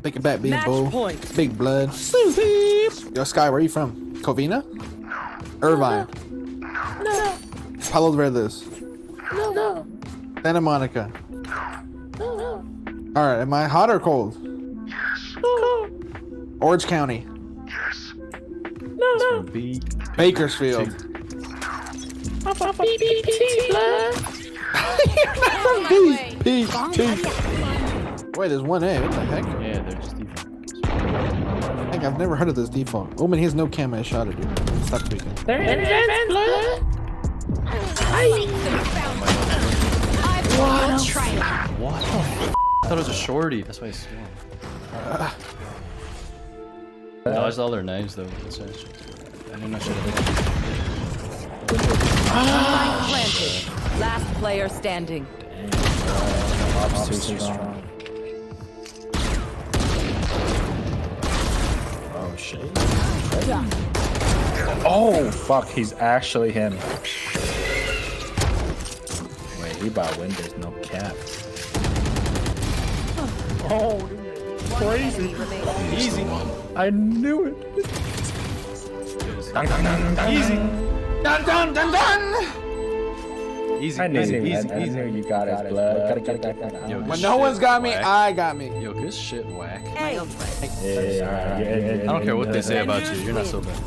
Take it back, big Match bull. point. Big blood. Yo, Sky, where are you from? Covina? Irvine. No. Palo Verdes. No. Santa Monica. No. Alright, am I hot or cold? Orange County. No. Bakersfield. Wait, there's one A. What the heck? Yeah, they're just default. I think I've never heard of this default. Omen, he has no cam. I shot at you. Stop tweaking. They're in blood. What the f? I thought it was a shorty. That's why I swung. Dodged all their knives though. That's why I didn't know I should have. Planted. Last player standing. Ops too strong. Oh shit. Oh fuck, he's actually him. Wait, he bought windows, no cap. Oh, crazy. Easy. I knew it. Easy. Dun dun dun dun! Easy. I knew Easy. it. Easy. I Easy. knew you got his blood. Gotta. Yo, When this no shit one's got me, whack. I got me. Yo, this shit whack. Hey. Yeah. I don't care what they say about you. You're not so bad.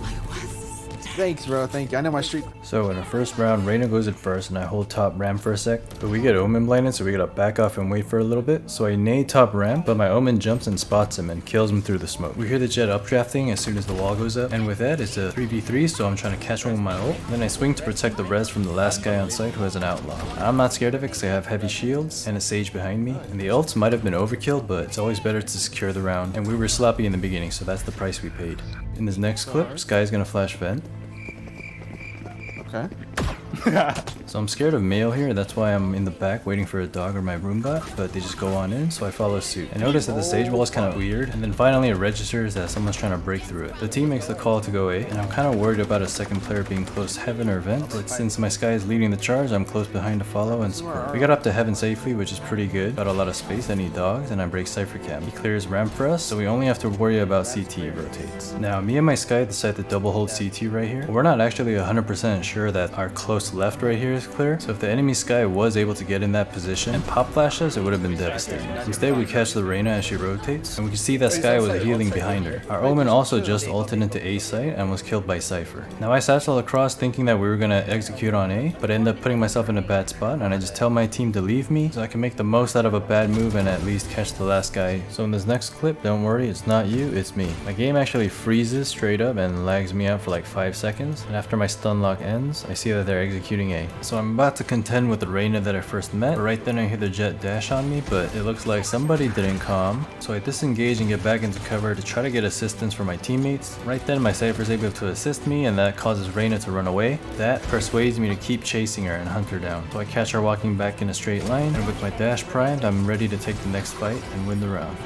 Thanks, bro. Thank you. I know my street. So in the first round, Reyna goes it first and I hold top ramp for a sec. But we get Omen blinded, so we gotta back off and wait for a little bit. So I nade top ramp, but my Omen jumps and spots him and kills him through the smoke. We hear the jet updrafting as soon as the wall goes up. And with that, it's a 3v3, so I'm trying to catch one with my ult. Then I swing to protect the res from the last guy on site who has an outlaw. I'm not scared of it because I have heavy shields and a sage behind me. And the ults might have been overkill, but it's always better to secure the round. And we were sloppy in the beginning, so that's the price we paid. In this next clip, Sky's gonna flash vent. Okay. So I'm scared of male here, that's why I'm in the back waiting for a dog or my Roombot, but they just go on in, so I follow suit. I notice that the sage wall is kind of weird, and then finally it registers that someone's trying to break through it. The team makes the call to go A, and I'm kind of worried about a second player being close heaven or vent, but since my Sky is leading the charge, I'm close behind to follow and support. We got up to heaven safely, which is pretty good. Got a lot of space, I need dogs, and I break Cypher Cam. He clears ramp for us, so we only have to worry about CT rotates. Now, me and my Sky decide to double hold CT right here. We're not actually 100% sure that our close left right here is clear, so if the enemy Sky was able to get in that position and pop flash us, it would have been devastating. Instead, we catch the Reyna as she rotates, and we can see that Sky was healing behind her. Our Omen also just ulted into A site and was killed by Cypher. Now I satchel across thinking that we were gonna execute on A, but I end up putting myself in a bad spot, and I just tell my team to leave me so I can make the most out of a bad move and at least catch the last guy. So in this next clip, don't worry, it's not you, it's me. My game actually freezes straight up and lags me out for like 5 seconds, and after my stun lock ends, I see that they're executing A. So I'm about to contend with the Reyna that I first met, but right then I hear the jet dash on me, but it looks like somebody didn't calm. So I disengage and get back into cover to try to get assistance from my teammates. Right then my Cypher's able to assist me, and that causes Reyna to run away. That persuades me to keep chasing her and hunt her down. So I catch her walking back in a straight line, and with my dash primed, I'm ready to take the next fight and win the round.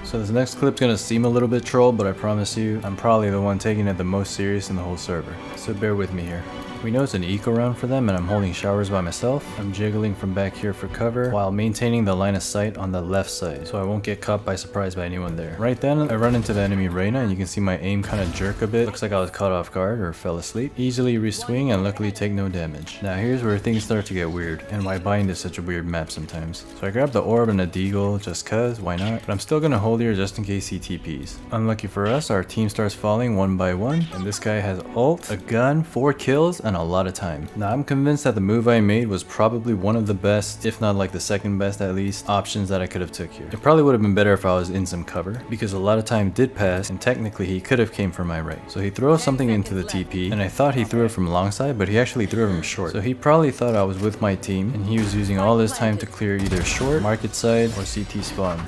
So this next clip's gonna seem a little bit troll, but I promise you, I'm probably the one taking it the most serious in the whole server. So bear with me here. We know it's an eco round for them, and I'm holding showers by myself. I'm jiggling from back here for cover while maintaining the line of sight on the left side, so I won't get caught by surprise by anyone there. Right then, I run into the enemy Reyna, and you can see my aim kind of jerk a bit. Looks like I was caught off guard or fell asleep. Easily re-swing and luckily take no damage. Now here's where things start to get weird, and why bind is such a weird map sometimes. So I grab the orb and a deagle just cause, why not? But I'm still gonna hold here just in case he TPs. Unlucky for us, our team starts falling one by one, and this guy has ult, a gun, 4 kills, and a lot of time. Now I'm convinced that the move I made was probably one of the best, if not like the second best at least, options that I could have took here. It probably would have been better if I was in some cover, because a lot of time did pass, and technically he could have came from my right. So he throws something into the TP, and I thought he threw it from long side, but he actually threw it from short. So he probably thought I was with my team, and he was using all his time to clear either short, market side, or CT spawn.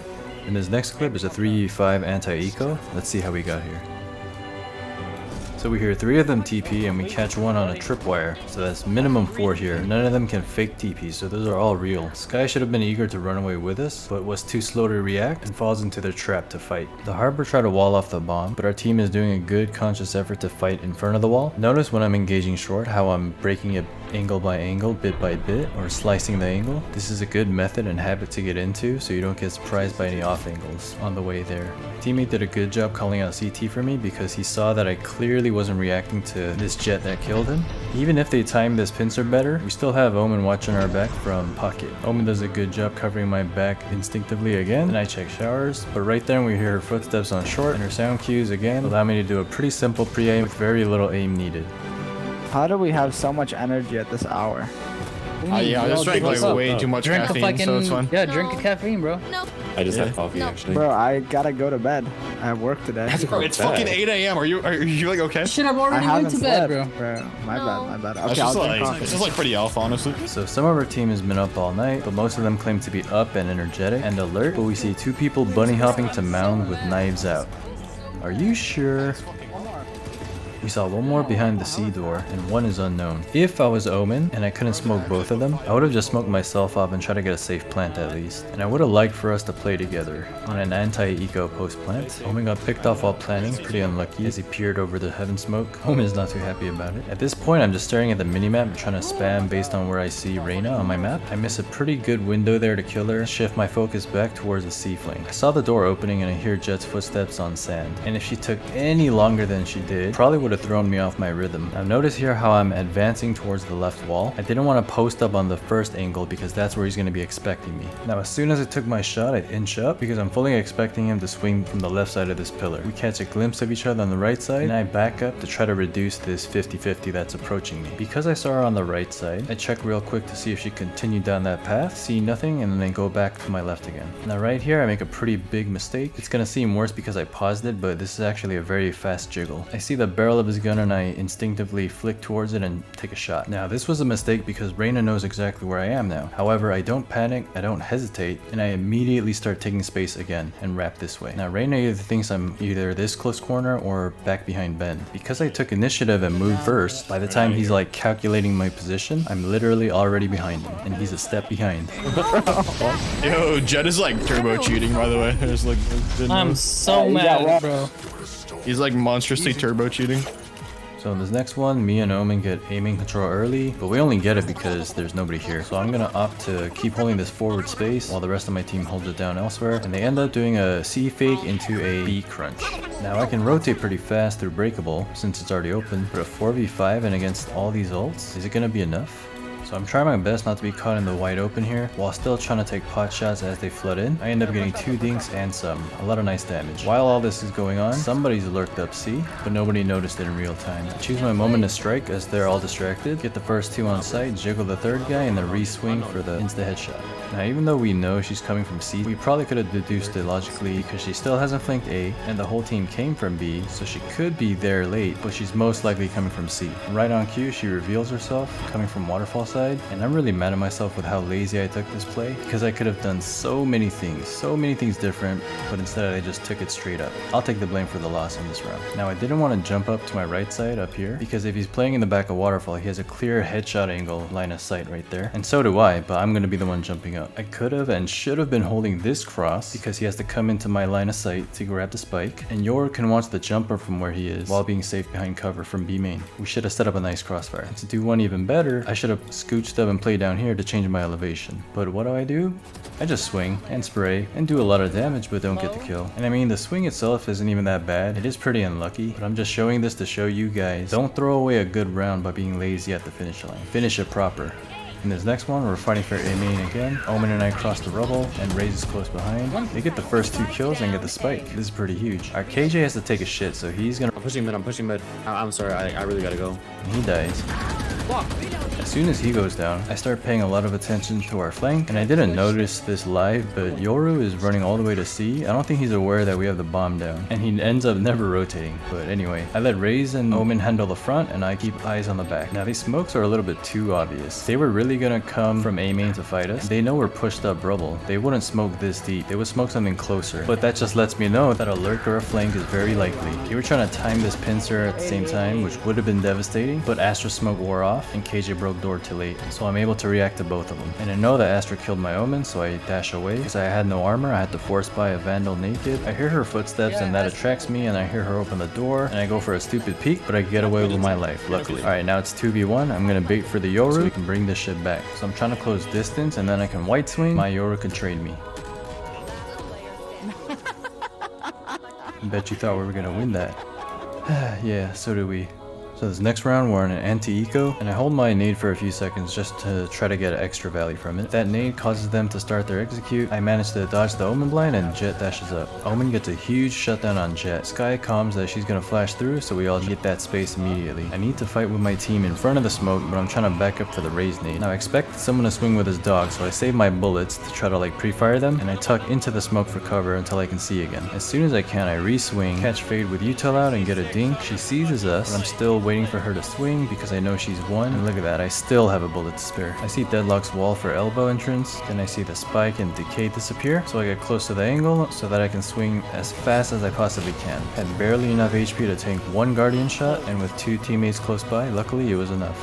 And this next clip is a 3v5 anti-eco. Let's see how we got here. So we hear 3 of them TP and we catch one on a tripwire, so that's minimum 4 here. None of them can fake TP, so those are all real. Sky should have been eager to run away with us, but was too slow to react and falls into their trap to fight. The Harbor try to wall off the bomb, but our team is doing a good conscious effort to fight in front of the wall. Notice when I'm engaging short how I'm breaking it angle by angle, bit by bit, or slicing the angle. This is a good method and habit to get into so you don't get surprised by any off angles on the way there. My teammate did a good job calling out CT for me because he saw that I clearly wasn't reacting to this jet that killed him. Even if they timed this pincer better, we still have Omen watching our back from pocket. Omen does a good job covering my back instinctively again, and I check showers, but right then we hear her footsteps on short and her sound cues again allow me to do a pretty simple pre-aim with very little aim needed. How do we have so much energy at this hour? Yeah, I just drank like way too much caffeine, so it's fun. Yeah, drink a caffeine, bro. I just had coffee actually. Bro, I gotta go to bed. I have work today. Bro, it's fucking 8 a.m. Are you like okay? Shit, I've I already went haven't to bed, slept, bro. My bad. Okay, It's I'll just drink like coffee. it's just like pretty alpha, honestly. So some of our team has been up all night, but most of them claim to be up and energetic and alert, but we see 2 people bunny hopping to mound with knives out. Are you sure? We saw 1 more behind the C door, and 1 is unknown. If I was Omen, and I couldn't smoke both of them, I would have just smoked myself off and tried to get a safe plant at least. And I would have liked for us to play together on an anti-eco post-plant. Omen got picked off while planning, pretty unlucky as he peered over the heaven smoke. Omen is not too happy about it. At this point, I'm just staring at the minimap and trying to spam based on where I see Reyna on my map. I miss a pretty good window there to kill her, shift my focus back towards the C flank. I saw the door opening and I hear Jet's footsteps on sand. And if she took any longer than she did, probably would have thrown me off my rhythm. Now notice here how I'm advancing towards the left wall. I didn't want to post up on the first angle because that's where he's going to be expecting me. Now as soon as I took my shot, I inch up because I'm fully expecting him to swing from the left side of this pillar. We catch a glimpse of each other on the right side and I back up to try to reduce this 50-50 that's approaching me. Because I saw her on the right side, I check real quick to see if she continued down that path, see nothing, and then go back to my left again. Now right here I make a pretty big mistake. It's going to seem worse because I paused it, but this is actually a very fast jiggle. I see the barrel of his gun and I instinctively flick towards it and take a shot. Now this was a mistake because Reyna knows exactly where I am now. However, I don't panic, I don't hesitate, and I immediately start taking space again and wrap this way. Now Reyna either thinks I'm either this close corner or back behind Ben. Because I took initiative and moved first, by the time he's like calculating my position, I'm literally already behind him and he's a step behind. Yo, Jet is like turbo cheating, by the way. There's like I'm so mad, bro. he's like monstrously turbo cheating. So in this next one, me and Omen get aiming control early, but we only get it because there's nobody here. So I'm gonna opt to keep holding this forward space while the rest of my team holds it down elsewhere, and they end up doing a C fake into a B crunch. Now I can rotate pretty fast through breakable since it's already open, but a 4v5 and against all these ults, is it gonna be enough? So I'm trying my best not to be caught in the wide open here, while still trying to take pot shots as they flood in. I end up getting 2 dinks and some, a lot of nice damage. While all this is going on, somebody's lurked up C, but nobody noticed it in real time. I choose my moment to strike as they're all distracted, get the first 2 on site, jiggle the 3rd guy, and then re-swing for the insta-headshot. Now even though we know she's coming from C, we probably could have deduced it logically because she still hasn't flanked A, and the whole team came from B, so she could be there late, but she's most likely coming from C. Right on cue, she reveals herself, coming from waterfall side, and I'm really mad at myself with how lazy I took this play, because I could have done so many things different, but instead I just took it straight up. I'll take the blame for the loss in this round. Now I didn't want to jump up to my right side up here, because if he's playing in the back of waterfall, he has a clear headshot angle line of sight right there, and so do I, but I'm going to be the one jumping up. I could have and should have been holding this cross, because he has to come into my line of sight to grab the spike, and Yor can watch the jumper from where he is, while being safe behind cover from B main. We should have set up a nice crossfire. And to do one even better, I should have scooched up and played down here to change my elevation. But what do? I just swing and spray and do a lot of damage but don't get the kill. And I mean, the swing itself isn't even that bad. It is pretty unlucky, but I'm just showing this to show you guys, don't throw away a good round by being lazy at the finish line. Finish it proper. In this next one, we're fighting for A main again. Omen and I cross the rubble, and Raze is close behind. They get the first 2 kills and get the spike. This is pretty huge. Our KJ has to take a shit, so he's gonna... I'm pushing mid. I'm sorry, I really gotta go. And he dies. As soon as he goes down, I start paying a lot of attention to our flank, and I didn't notice this live, but Yoru is running all the way to C. I don't think he's aware that we have the bomb down, and he ends up never rotating. But anyway, I let Raze and Omen handle the front, and I keep eyes on the back. Now these smokes are a little bit too obvious. They were really gonna come from A main to fight us. They know we're pushed up rubble. They wouldn't smoke this deep. They would smoke something closer. But that just lets me know that a lurk or a flank is very likely. They were trying to time this pincer at the same time, which would have been devastating, but Astra smoke wore off, and KJ broke broke door too late, so I'm able to react to both of them. And I know that Astra killed my Omen, so I dash away. Because I had no armor, I had to force buy a Vandal naked. I hear her footsteps and that attracts me, and I hear her open the door, and I go for a stupid peek, but I get away with my life, luckily. Alright, now it's 2v1. I'm gonna bait for the Yoru so we can bring this shit back. So I'm trying to close distance, and then I can white swing. My Yoru can trade me. Bet you thought we were gonna win that. Yeah, so do we. So this next round we're on an anti-eco, and I hold my nade for a few seconds just to try to get extra value from it. That nade causes them to start their execute. I manage to dodge the Omen blind and Jet dashes up. Omen gets a huge shutdown on Jet. Sky calms that she's gonna flash through, so we all get that space immediately. I need to fight with my team in front of the smoke, but I'm trying to back up for the raise nade. Now I expect someone to swing with his dog, so I save my bullets to try to like pre-fire them, and I tuck into the smoke for cover until I can see again. As soon as I can, I re-swing, catch Fade with util out and get a dink. She seizes us, but I'm still waiting for her to swing because I know she's one. And look at that, I still have a bullet to spare. I see Deadlock's wall for elbow entrance, then I see the spike and decay disappear, so I get close to the angle so that I can swing as fast as I possibly can. Had barely enough HP to tank one guardian shot, and with two teammates close by, luckily it was enough.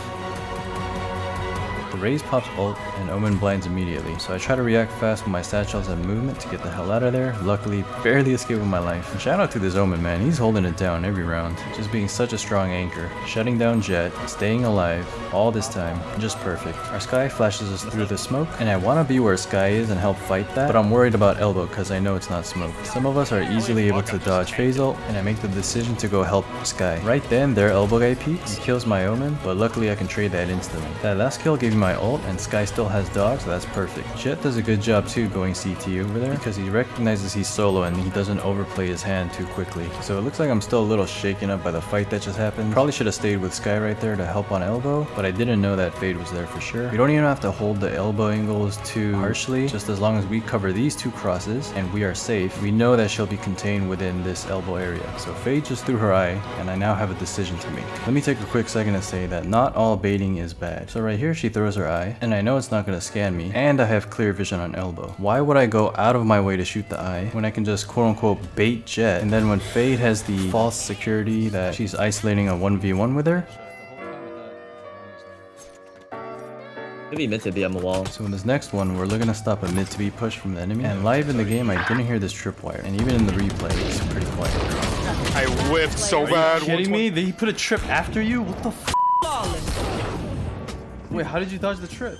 The Raze pops ult and Omen blinds immediately, so I try to react fast with my satchels and movement to get the hell out of there, luckily barely escaping my life. And shout out to this Omen, man, he's holding it down every round, just being such a strong anchor, shutting down Jet, staying alive, all this time, just perfect. Our Sky flashes us through the smoke, and I want to be where Sky is and help fight that, but I'm worried about elbow because I know it's not smoke. Some of us are easily able to dodge phase ult, and I make the decision to go help Sky. Right then, their elbow guy peeks, he kills my Omen, but luckily I can trade that instantly. That last kill gave me my ult, and Sky still has dog, so that's perfect. Jet does a good job too going CT over there because he recognizes he's solo and he doesn't overplay his hand too quickly. So it looks like I'm still a little shaken up by the fight that just happened. Probably should have stayed with Sky right there to help on elbow, but I didn't know that Fade was there for sure. We don't even have to hold the elbow angles too harshly, just as long as we cover these two crosses and we are safe, we know that she'll be contained within this elbow area. So Fade just threw her eye, and I now have a decision to make. Let me take a quick second to say that not all baiting is bad. So right here she throws her eye, and I know it's not going to scan me, and I have clear vision on elbow. Why would I go out of my way to shoot the eye when I can just quote-unquote bait Jet, and then when Fade has the false security that she's isolating a 1v1 with her? Maybe meant to be on the wall. So in this next one, we're looking to stop a mid to be push from the enemy, and live in the game I didn't hear this tripwire, and even in the replay it's pretty quiet. I whiffed so bad. Are you kidding me? He put a trip after you? What the f? Wait, how did you dodge the trip?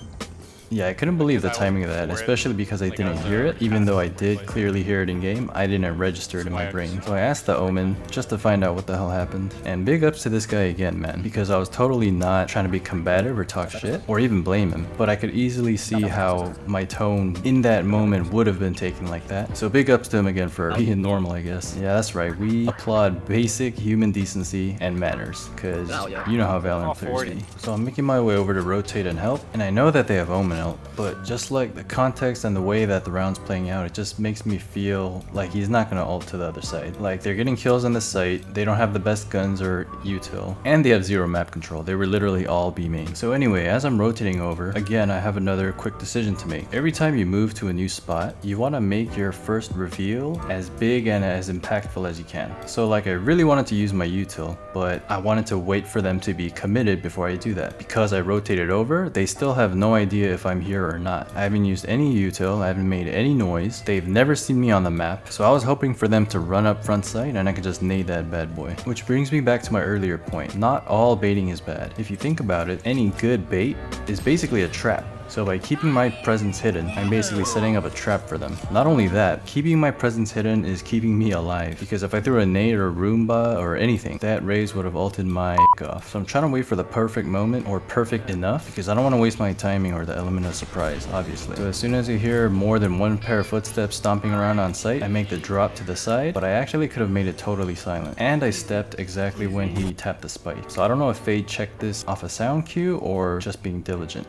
Yeah, I couldn't believe the timing of that, especially because I didn't hear it. Even though I did clearly hear it in game, I didn't register it in my brain. So I asked the Omen just to find out what the hell happened. And big ups to this guy again, man, because I was totally not trying to be combative or talk shit or even blame him, but I could easily see how my tone in that moment would have been taken like that. So big ups to him again for being normal, I guess. Yeah, that's right. We applaud basic human decency and manners, because you know how Valorant players be. So I'm making my way over to rotate and help, and I know that they have Omen ult, but just like the context and the way that the round's playing out, it just makes me feel like he's not gonna ult to the other side. Like, they're getting kills on the site, they don't have the best guns or util, and they have zero map control. They were literally all B main. So anyway, as I'm rotating over, again, I have another quick decision to make. Every time you move to a new spot, you want to make your first reveal as big and as impactful as you can. So like, I really wanted to use my util, but I wanted to wait for them to be committed before I do that. Because I rotated over, they still have no idea if I'm here or not. I haven't used any util, I haven't made any noise, they've never seen me on the map, so I was hoping for them to run up front side and I could just nade that bad boy. Which brings me back to my earlier point, not all baiting is bad. If you think about it, any good bait is basically a trap. So by keeping my presence hidden, I'm basically setting up a trap for them. Not only that, keeping my presence hidden is keeping me alive, because if I threw a nade or a Roomba or anything, that Raze would have ulted my off. So I'm trying to wait for the perfect moment, or perfect enough, because I don't want to waste my timing or the element of surprise, obviously. So as soon as you hear more than one pair of footsteps stomping around on site, I make the drop to the side, but I actually could have made it totally silent. And I stepped exactly when he tapped the spike. So I don't know if Fade checked this off a sound cue or just being diligent.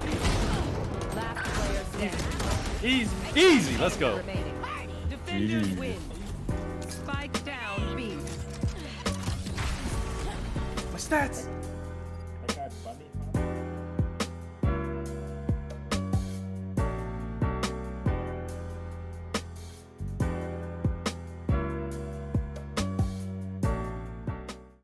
Easy, easy, let's go. Defenders win. Spike down B. My stats.